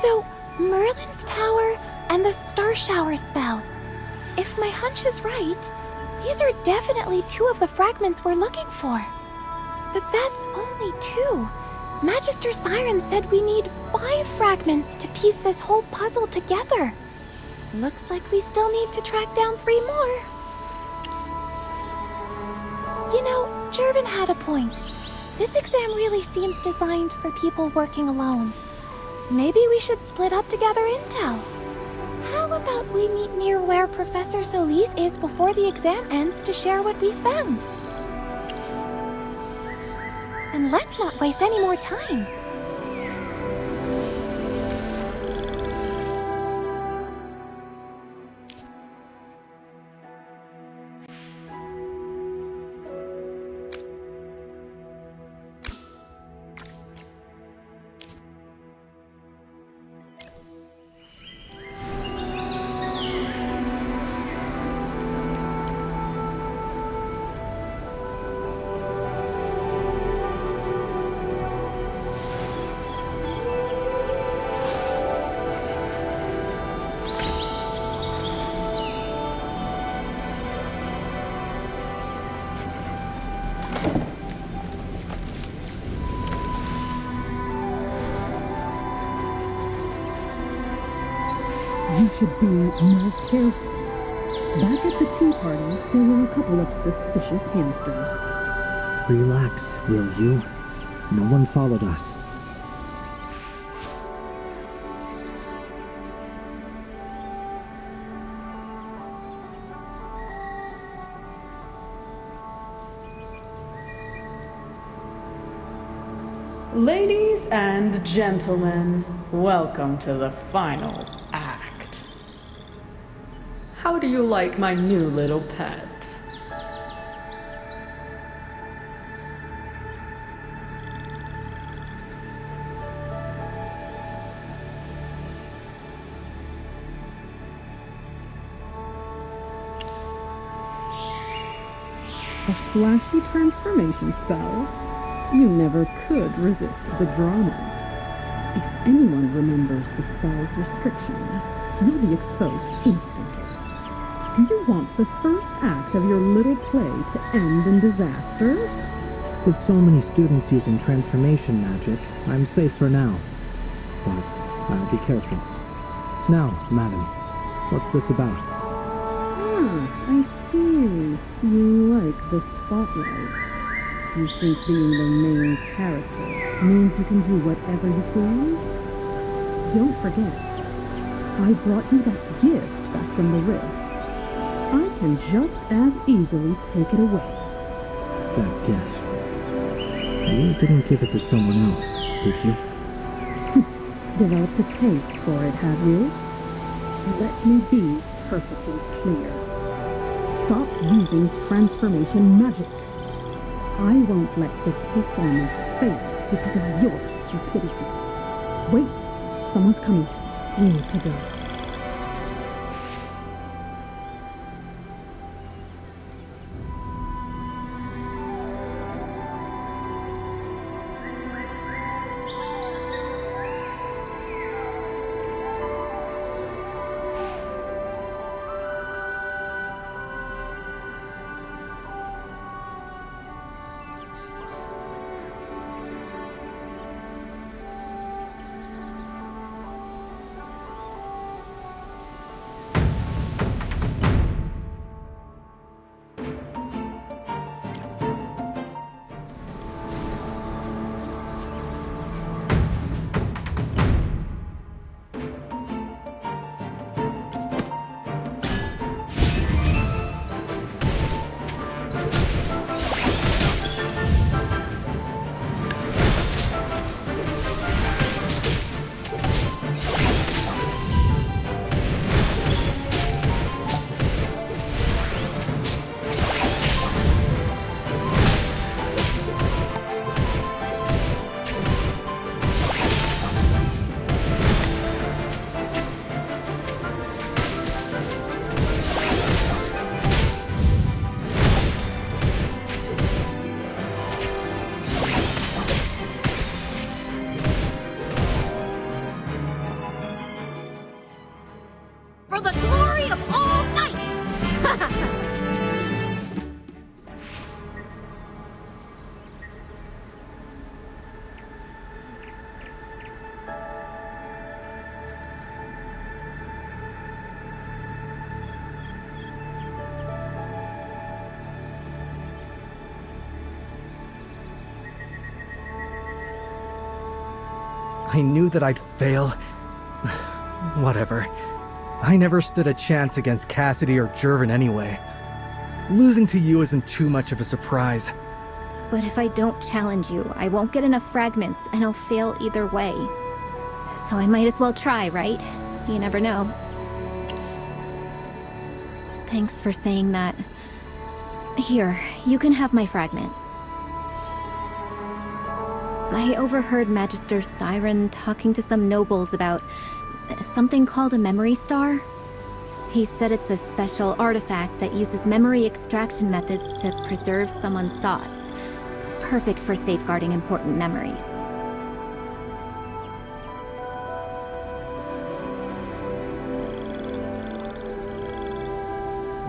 So, Merlin's Tower and the Star Shower spell. If my hunch is right, these are definitely 2 of the fragments we're looking for. But that's only 2. Magister Siren said we need 5 fragments to piece this whole puzzle together. Looks like we still need to track down 3 more. You know, Jervin had a point. This exam really seems designed for people working alone. Maybe we should split up to gather intel. How about we meet near where Professor Solis is before the exam ends to share what we found? And let's not waste any more time. You should be more careful. Back at the tea party, there were a couple of suspicious hamsters. Relax, will you? No one followed us. Ladies and gentlemen, welcome to the final act. How do you like my new little pet? A flashy transformation spell? You never could resist the drama. If anyone remembers the spell's restrictions, you'll be exposed instantly. Do you want the first act of your little play to end in disaster? With so many students using transformation magic, I'm safe for now. But I'll be careful. Now, madam, what's this about? I see. You like the spotlight. You think being the main character means you can do whatever you please? Don't forget, I brought you that gift back from the rift. I can just as easily take it away. That gift. You didn't give it to someone else, did you? Developed a taste for it, have you? Let me be perfectly clear. Stop using transformation magic. I won't let this performance fail because of your stupidity. Wait, someone's coming. We need to go. I knew that I'd fail. Whatever. I never stood a chance against Cassidy or Jervin anyway. Losing to you isn't too much of a surprise. But if I don't challenge you, I won't get enough fragments, and I'll fail either way. So I might as well try, right? You never know. Thanks for saying that. Here, you can have my fragment. I overheard Magister Siren talking to some nobles about something called a memory star. He said it's a special artifact that uses memory extraction methods to preserve someone's thoughts. Perfect for safeguarding important memories.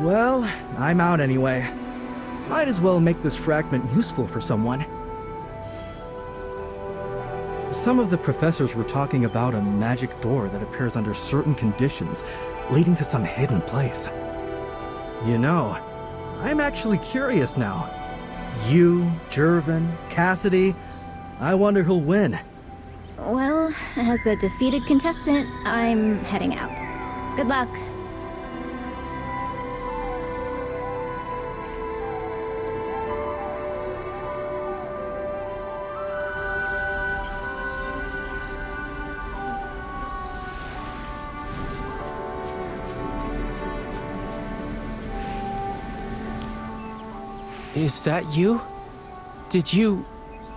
Well, I'm out anyway. Might as well make this fragment useful for someone. Some of the professors were talking about a magic door that appears under certain conditions, leading to some hidden place. You know, I'm actually curious now. You, Jervin, Cassidy, I wonder who'll win. Well, as a defeated contestant, I'm heading out. Good luck. Is that you? Did you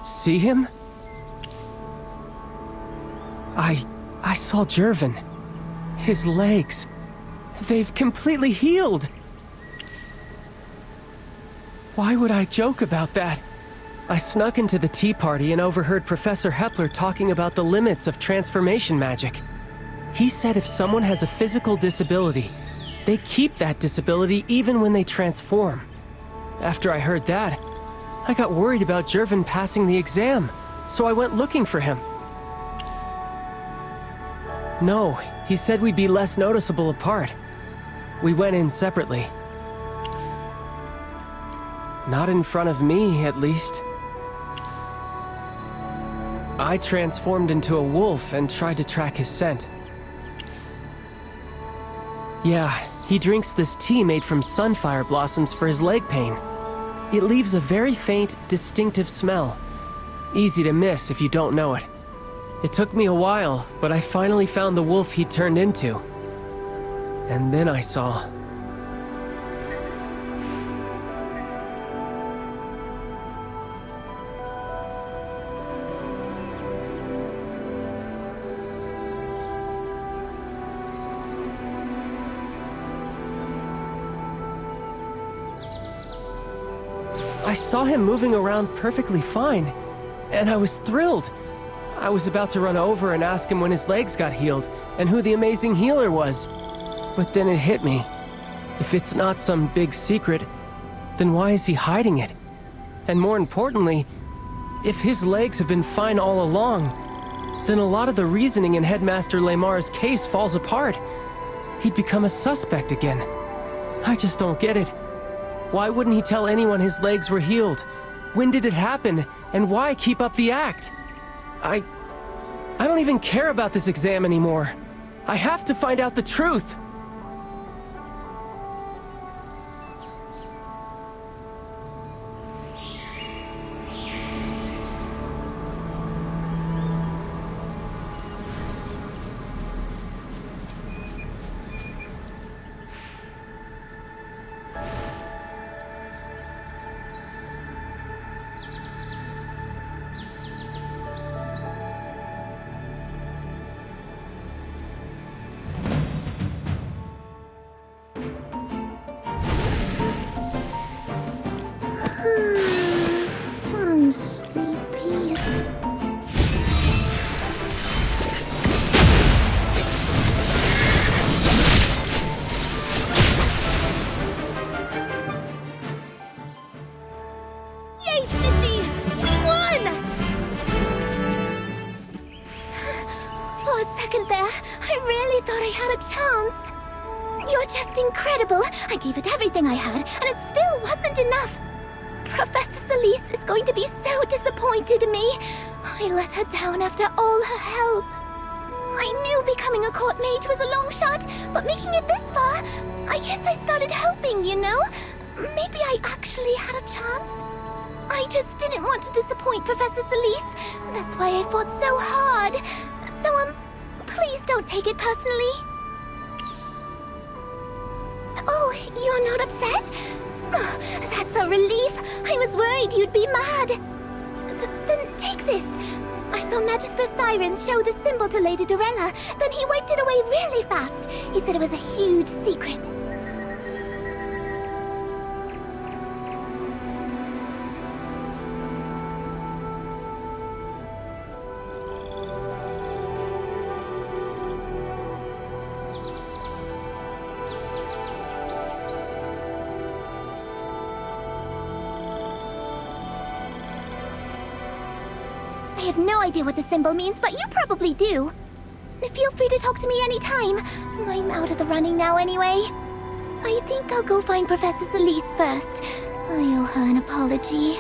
see him? I saw Jervin. His legs. They've completely healed. Why would I joke about that? I snuck into the tea party and overheard Professor Hepler talking about the limits of transformation magic. He said if someone has a physical disability, they keep that disability even when they transform. After I heard that, I got worried about Jervin passing the exam, so I went looking for him. No, he said we'd be less noticeable apart. We went in separately. Not in front of me, at least. I transformed into a wolf and tried to track his scent. Yeah, he drinks this tea made from sunfire blossoms for his leg pain. It leaves a very faint, distinctive smell. Easy to miss if you don't know it. It took me a while, but I finally found the wolf he turned into. And then I saw... I saw him moving around perfectly fine, and I was thrilled. I was about to run over and ask him when his legs got healed, and who the amazing healer was. But then it hit me. If it's not some big secret, then why is he hiding it? And more importantly, if his legs have been fine all along, then a lot of the reasoning in Headmaster Lamar's case falls apart. He'd become a suspect again. I just don't get it. Why wouldn't he tell anyone his legs were healed? When did it happen? And why keep up the act? I don't even care about this exam anymore. I have to find out the truth. a chance. You're just incredible. I gave it everything I had, and it still wasn't enough. Professor Celeste is going to be so disappointed in me. I let her down after all her help. I knew becoming a court mage was a long shot, but making it this far, I guess I started hoping, you know? Maybe I actually had a chance. I just didn't want to disappoint Professor Celeste. That's why I fought so hard. So, please don't take it personally. Oh, you're not upset? Oh, that's a relief. I was worried you'd be mad. Then take this. I saw Magister Sirens show the symbol to Lady Dorella. Then he wiped it away really fast. He said it was a huge secret. I have no idea what the symbol means, but you probably do. Feel free to talk to me anytime. I'm out of the running now anyway. I think I'll go find Professor Celeste first. I owe her an apology.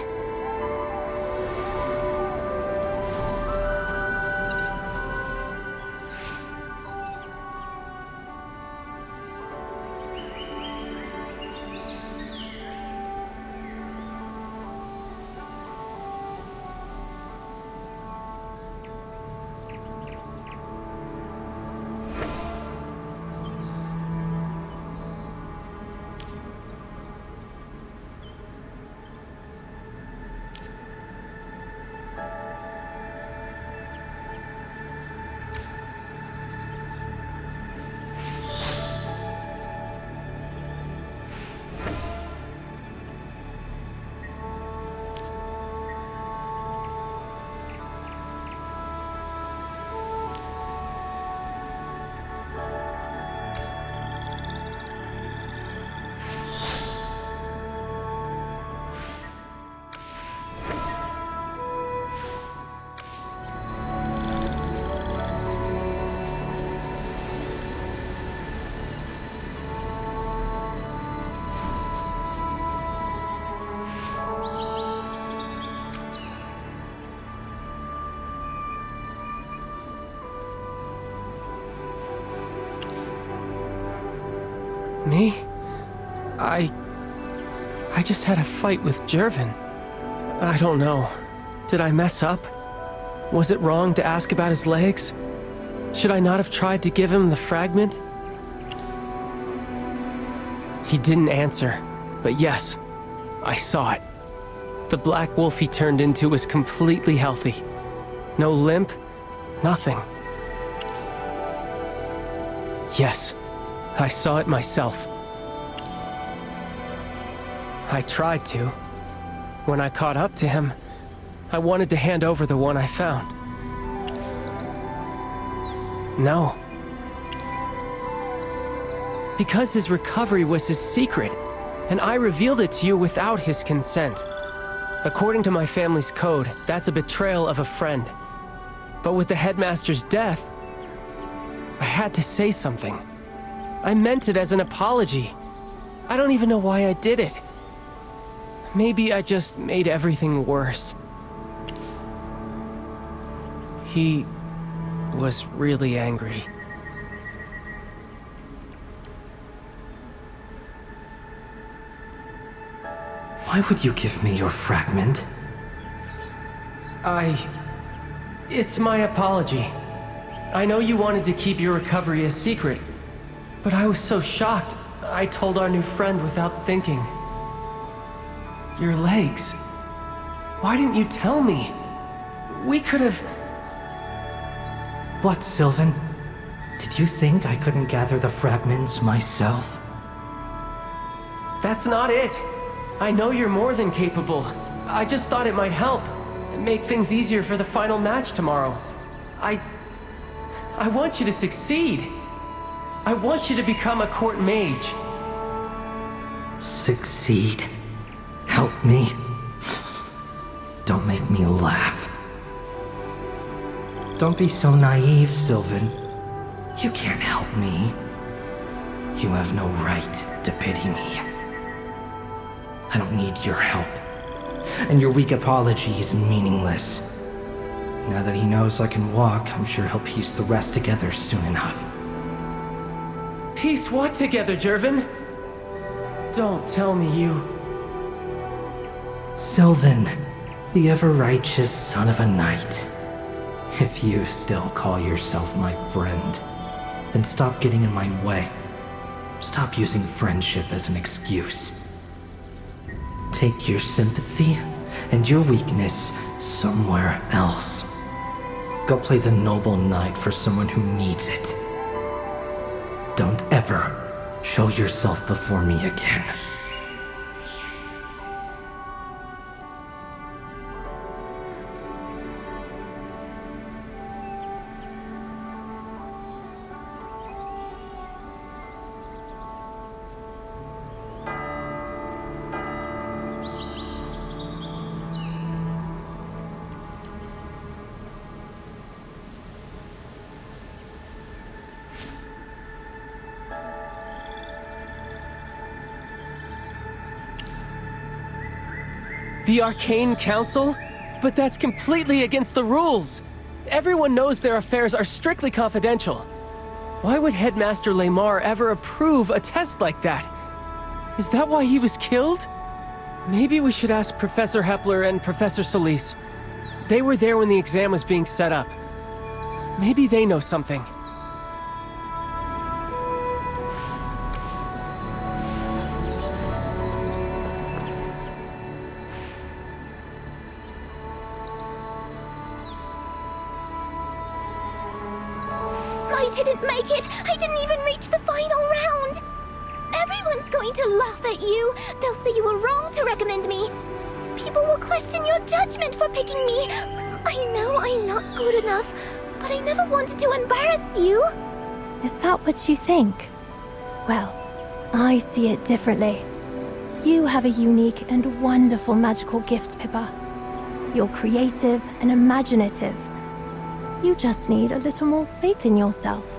Me? I just had a fight with Jervin. I don't know. Did I mess up? Was it wrong to ask about his legs? Should I not have tried to give him the fragment? He didn't answer, but yes, I saw it. The black wolf he turned into was completely healthy. No limp, nothing. Yes, I saw it myself. I tried to. When I caught up to him, I wanted to hand over the one I found. No. Because his recovery was his secret, and I revealed it to you without his consent. According to my family's code, that's a betrayal of a friend. But with the headmaster's death, I had to say something. I meant it as an apology. I don't even know why I did it. Maybe I just made everything worse. He was really angry. Why would you give me your fragment? It's my apology. I know you wanted to keep your recovery a secret, but I was so shocked, I told our new friend without thinking. Your legs. Why didn't you tell me? We could have... What, Sylvan? Did you think I couldn't gather the fragments myself? That's not it. I know you're more than capable. I just thought it might help. Make things easier for the final match tomorrow. I want you to succeed. I want you to become a court mage. Succeed? Help me? Don't make me laugh. Don't be so naive, Sylvan. You can't help me. You have no right to pity me. I don't need your help. And your weak apology is meaningless. Now that he knows I can walk, I'm sure he'll piece the rest together soon enough. Piece what together, Jervin? Don't tell me you... Sylvan, the ever-righteous son of a knight. If you still call yourself my friend, then stop getting in my way. Stop using friendship as an excuse. Take your sympathy and your weakness somewhere else. Go play the noble knight for someone who needs it. Don't ever show yourself before me again. The Arcane Council? But that's completely against the rules! Everyone knows their affairs are strictly confidential. Why would Headmaster Lamar ever approve a test like that? Is that why he was killed? Maybe we should ask Professor Hepler and Professor Solis. They were there when the exam was being set up. Maybe they know something. I didn't make it! I didn't even reach the final round! Everyone's going to laugh at you! They'll say you were wrong to recommend me! People will question your judgment for picking me! I know I'm not good enough, but I never wanted to embarrass you! Is that what you think? Well, I see it differently. You have a unique and wonderful magical gift, Pippa. You're creative and imaginative. You just need a little more faith in yourself.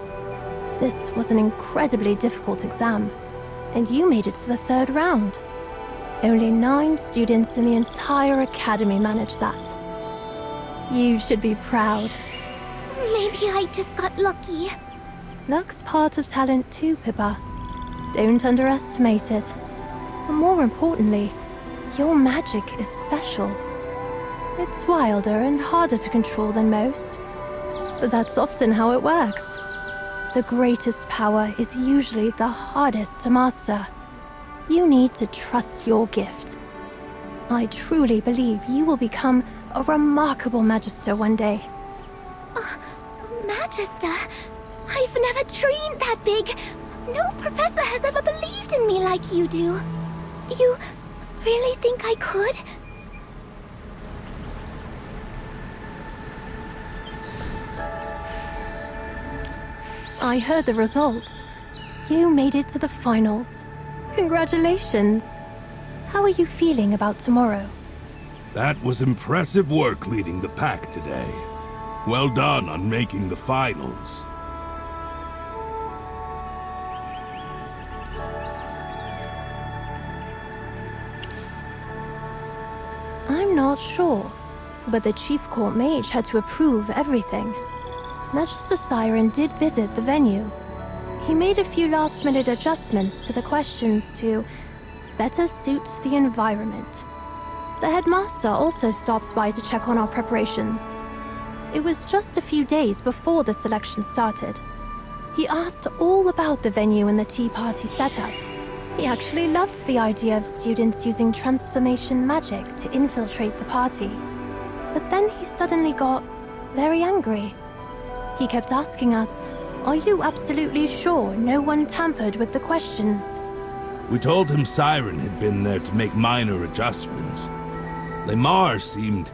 This was an incredibly difficult exam, and you made it to the 3rd round. Only 9 students in the entire academy managed that. You should be proud. Maybe I just got lucky. Luck's part of talent too, Pippa. Don't underestimate it. And more importantly, your magic is special. It's wilder and harder to control than most, but that's often how it works. The greatest power is usually the hardest to master. You need to trust your gift. I truly believe you will become a remarkable Magister one day. Magister? I've never dreamed that big. No professor has ever believed in me like you do. You really think I could? I heard the results. You made it to the finals. Congratulations. How are you feeling about tomorrow? That was impressive work leading the pack today. Well done on making the finals. I'm not sure, but the Chief Court Mage had to approve everything. Magister Siren did visit the venue. He made a few last-minute adjustments to the questions to better suit the environment. The headmaster also stopped by to check on our preparations. It was just a few days before the selection started. He asked all about the venue and the tea party setup. He actually loved the idea of students using transformation magic to infiltrate the party. But then he suddenly got very angry. He kept asking us, "Are you absolutely sure no one tampered with the questions?" We told him Siren had been there to make minor adjustments. Lamar seemed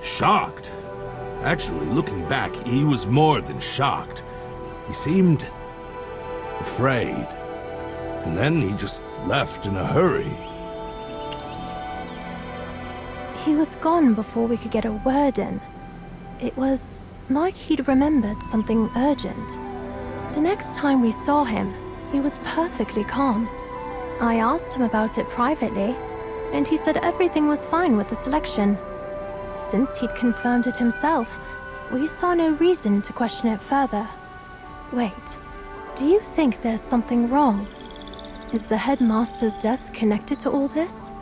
shocked. Actually, looking back, he was more than shocked. He seemed afraid. And then he just left in a hurry. He was gone before we could get a word in. It was like he'd remembered something urgent. The next time we saw him, he was perfectly calm. I asked him about it privately, and he said everything was fine with the selection. Since he'd confirmed it himself, we saw no reason to question it further. Wait, do you think there's something wrong? Is the headmaster's death connected to all this?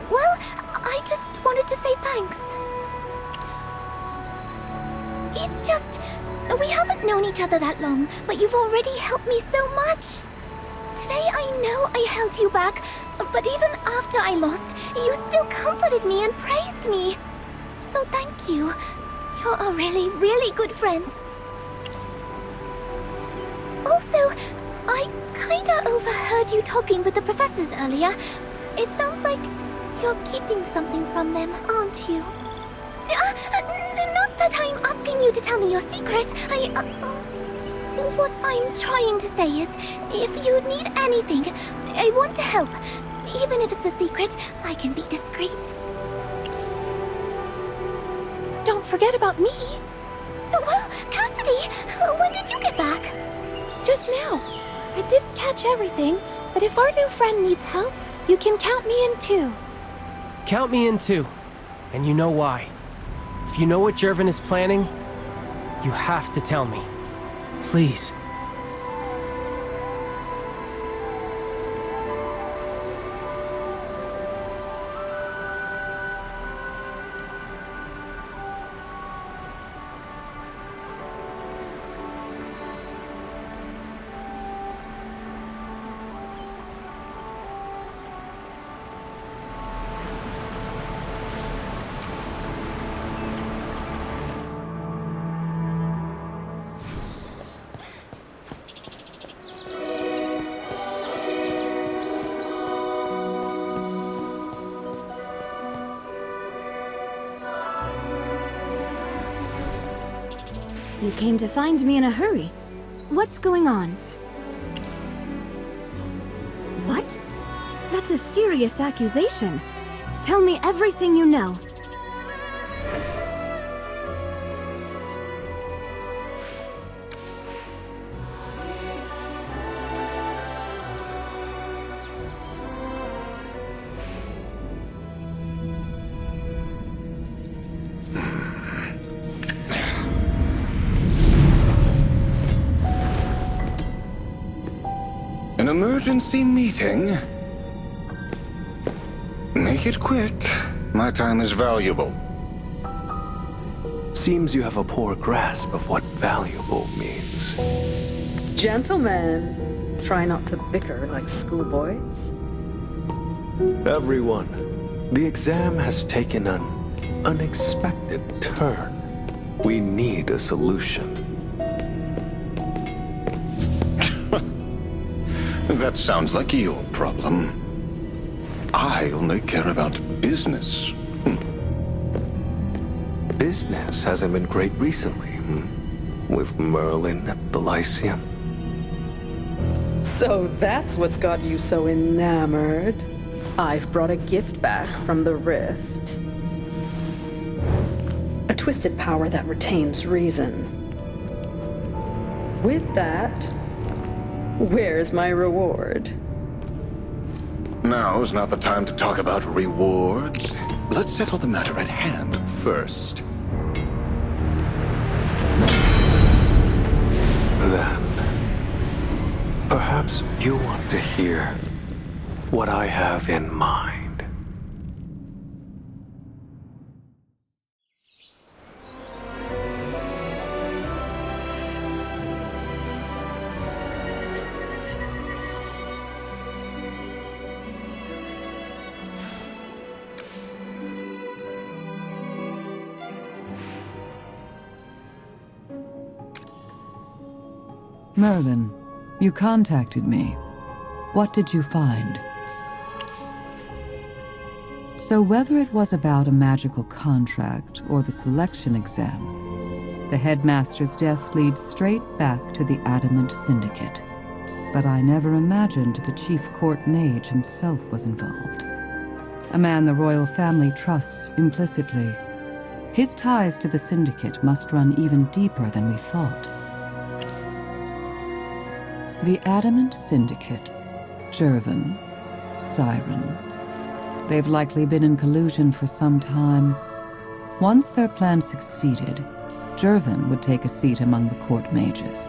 Well, I just wanted to say thanks. It's just, we haven't known each other that long, but you've already helped me so much. Today I know I held you back, but even after I lost, you still comforted me and praised me. So thank you. You're a really, really good friend. Also, I kinda overheard you talking with the professors earlier. It sounds like you're keeping something from them, aren't you? Not that I'm asking you to tell me your secret. What I'm trying to say is, if you need anything, I want to help. Even if it's a secret, I can be discreet. Don't forget about me. Well, Cassidy, when did you get back? Just now. I didn't catch everything, but if our new friend needs help, you can count me in too. Count me in too. And you know why. If you know what Jervin is planning, you have to tell me. Please. You came to find me in a hurry. What's going on? What? That's a serious accusation. Tell me everything you know. An emergency meeting? Make it quick. My time is valuable. Seems you have a poor grasp of what valuable means. Gentlemen, try not to bicker like schoolboys. Everyone, the exam has taken an unexpected turn. We need a solution. That sounds like your problem. I only care about business. Business hasn't been great recently, with Merlin at the Lyceum. So that's what's got you so enamored. I've brought a gift back from the Rift. A twisted power that retains reason. With that, where's my reward? Now's not the time to talk about rewards. Let's settle the matter at hand first. Then, perhaps you want to hear what I have in mind. Merlin, you contacted me. What did you find? So whether it was about a magical contract or the selection exam, the headmaster's death leads straight back to the Adamant Syndicate. But I never imagined the chief court mage himself was involved. A man the royal family trusts implicitly. His ties to the Syndicate must run even deeper than we thought. The Adamant Syndicate, Jervin, Siren. They've likely been in collusion for some time. Once their plan succeeded, Jervin would take a seat among the court mages.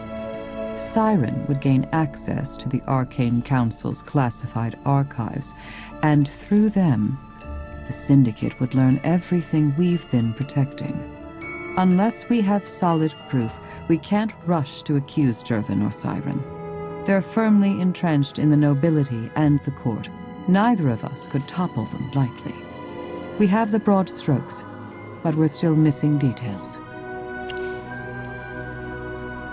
Siren would gain access to the Arcane Council's classified archives, and through them, the Syndicate would learn everything we've been protecting. Unless we have solid proof, we can't rush to accuse Jervin or Siren. They're firmly entrenched in the nobility and the court. Neither of us could topple them lightly. We have the broad strokes, but we're still missing details.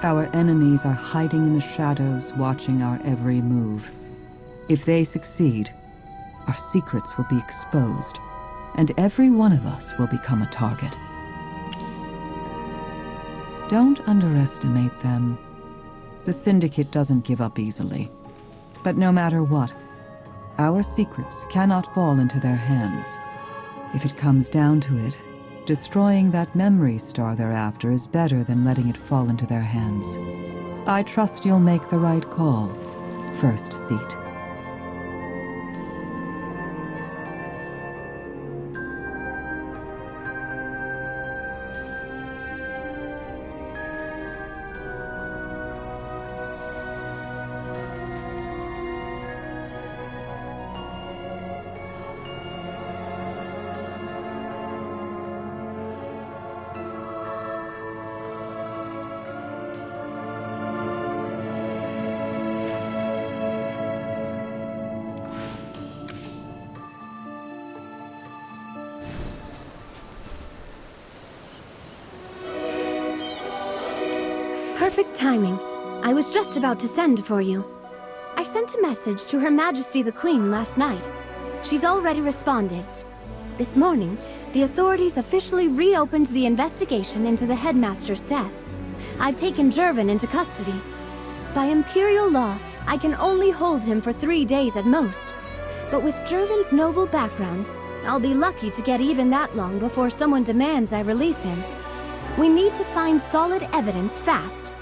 Our enemies are hiding in the shadows, watching our every move. If they succeed, our secrets will be exposed, and every one of us will become a target. Don't underestimate them. The Syndicate doesn't give up easily. But no matter what, our secrets cannot fall into their hands. If it comes down to it, destroying that memory star they're after is better than letting it fall into their hands. I trust you'll make the right call. First seat. Perfect timing. I was just about to send for you. I sent a message to Her Majesty the Queen last night. She's already responded. This morning, the authorities officially reopened the investigation into the headmaster's death. I've taken Jervin into custody. By Imperial law, I can only hold him for 3 days at most. But with Jervin's noble background, I'll be lucky to get even that long before someone demands I release him. We need to find solid evidence fast.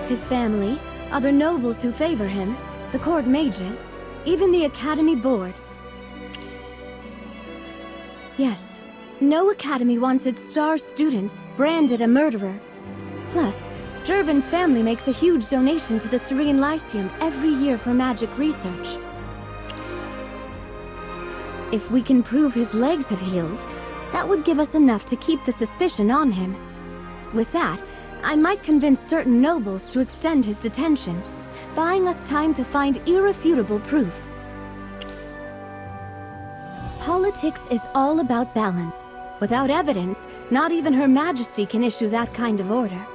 His family, other nobles who favor him, the court mages, even the Academy board. Yes, no academy wants its star student branded a murderer. Plus, Jervin's family makes a huge donation to the Serene Lyceum every year for magic research. If we can prove his legs have healed, that would give us enough to keep the suspicion on him. With that, I might convince certain nobles to extend his detention, buying us time to find irrefutable proof. Politics is all about balance. Without evidence, not even Her Majesty can issue that kind of order.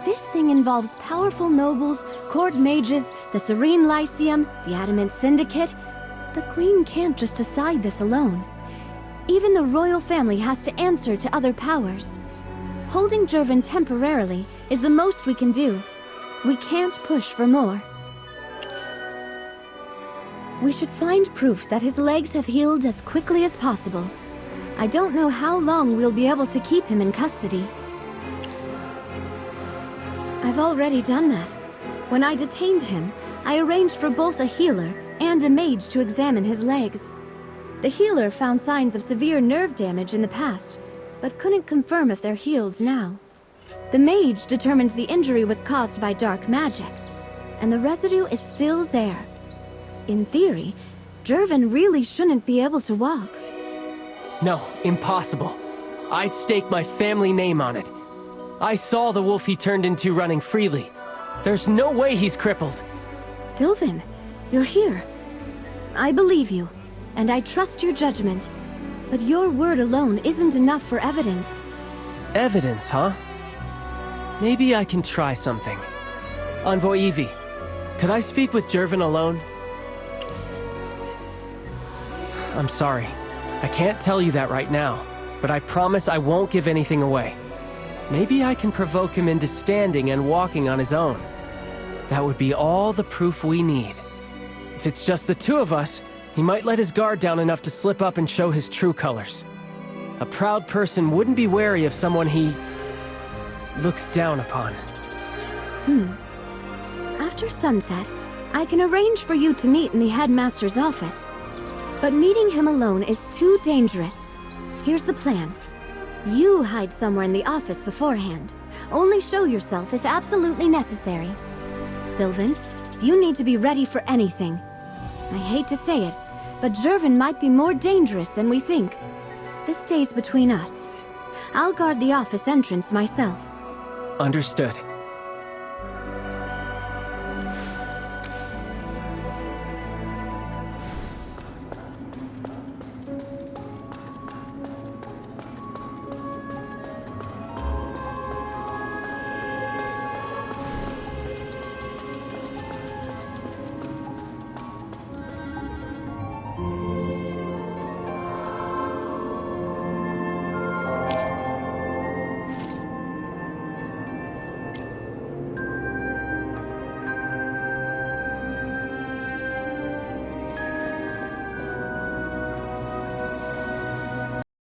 This thing involves powerful nobles, court mages, the Serene Lyceum, the Adamant Syndicate. The Queen can't just decide this alone. Even the royal family has to answer to other powers. Holding Jervin temporarily is the most we can do. We can't push for more. We should find proof that his legs have healed as quickly as possible. I don't know how long we'll be able to keep him in custody. I've already done that. When I detained him, I arranged for both a healer and a mage to examine his legs. The healer found signs of severe nerve damage in the past, but couldn't confirm if they're healed now. The mage determined the injury was caused by dark magic, and the residue is still there. In theory, Jervin really shouldn't be able to walk. No, impossible. I'd stake my family name on it. I saw the wolf he turned into running freely. There's no way he's crippled. Sylvan, you're here. I believe you, and I trust your judgment. But your word alone isn't enough for evidence. Evidence, huh? Maybe I can try something. Envoy Evie, could I speak with Jervin alone? I'm sorry. I can't tell you that right now, but I promise I won't give anything away. Maybe I can provoke him into standing and walking on his own. That would be all the proof we need. If it's just the two of us, he might let his guard down enough to slip up and show his true colors. A proud person wouldn't be wary of someone he looks down upon. After sunset, I can arrange for you to meet in the headmaster's office. But meeting him alone is too dangerous. Here's the plan. You hide somewhere in the office beforehand. Only show yourself if absolutely necessary. Sylvan, you need to be ready for anything. I hate to say it, but Jervin might be more dangerous than we think. This stays between us. I'll guard the office entrance myself. Understood.